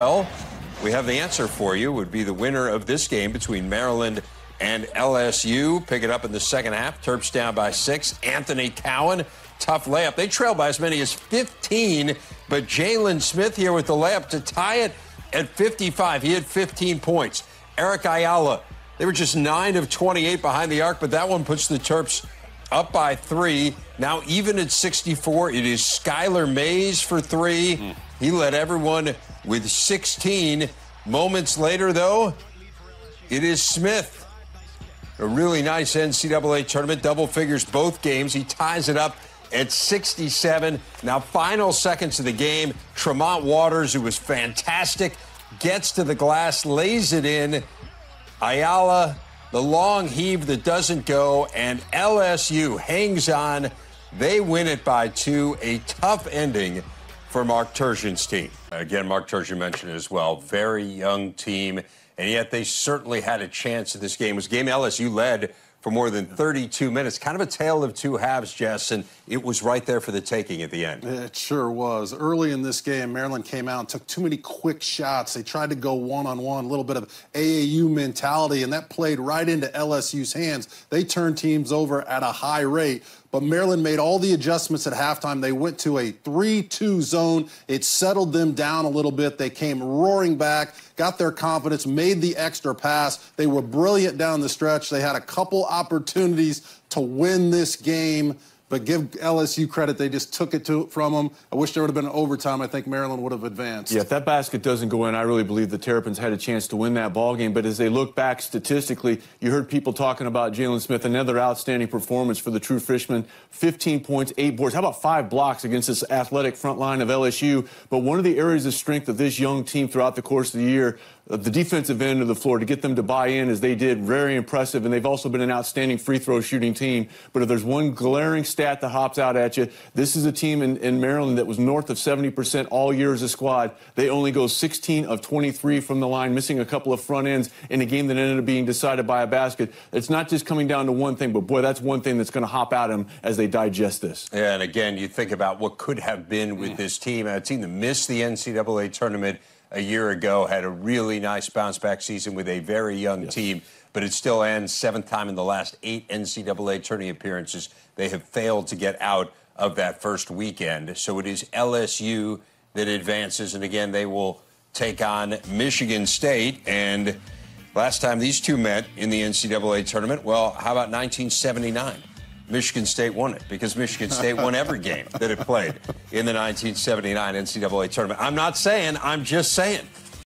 Well, we have the answer for you. Would be the winner of this game between Maryland and LSU. Pick it up in the second half. Terps down by 6. Anthony Cowan, tough layup. They trail by as many as 15, but Jalen Smith here with the layup to tie it at 55. He had 15 points. Eric Ayala, they were just 9 of 28 behind the arc, but that one puts the Terps up by 3. Now even at 64, it is Skylar Mays for 3. He led everyone with 16. Moments later, though, it is Smith. A really nice NCAA tournament, double figures both games. He ties it up at 67. Now, final seconds of the game, Tremont Waters, who was fantastic, gets to the glass, lays it in. Ayala, the long heave that doesn't go, and LSU hangs on. They win it by 2. A tough ending for Mark Turgeon's team. Again, Mark Turgeon mentioned it as well. Very young team, and yet they certainly had a chance in this game. It was a game LSU led for more than 32 minutes. Kind of a tale of two halves, Jess, and it was right there for the taking at the end. It sure was. Early in this game, Maryland came out and took too many quick shots. They tried to go one-on-one, a little bit of AAU mentality, and that played right into LSU's hands. They turned teams over at a high rate, but Maryland made all the adjustments at halftime. They went to a 3-2 zone. It settled them down a little bit. They came roaring back, got their confidence, made the extra pass. They were brilliant down the stretch. They had a couple opportunities to win this game, but give LSU credit, they just took it from them. I wish there would have been an overtime. I think Maryland would have advanced. Yeah, if that basket doesn't go in, I really believe the Terrapins had a chance to win that ball game. But as they look back statistically, you heard people talking about Jalen Smith, another outstanding performance for the true freshman. 15 points, 8 boards. How about 5 blocks against this athletic front line of LSU? But one of the areas of strength of this young team throughout the course of the year, the defensive end of the floor, to get them to buy in as they did, very impressive. And they've also been an outstanding free throw shooting team. But if there's one glaring stat that hops out at you, this is a team in Maryland that was north of 70% all year as a squad. They only go 16 of 23 from the line, missing a couple of front ends in a game that ended up being decided by a basket. It's not just coming down to one thing, but boy, that's one thing that's going to hop at them as they digest this. Yeah, and again, you think about what could have been with this team. A team that missed the NCAA tournament a year ago, had a really nice bounce-back season with a very young team, but it still ends 7th time in the last 8 NCAA tourney appearances. They have failed to get out of that first weekend. So it is LSU that advances, and again, they will take on Michigan State. And last time these two met in the NCAA tournament, well, how about 1979? Michigan State won it because Michigan State won every game that it played in the 1979 NCAA tournament. I'm not saying, I'm just saying.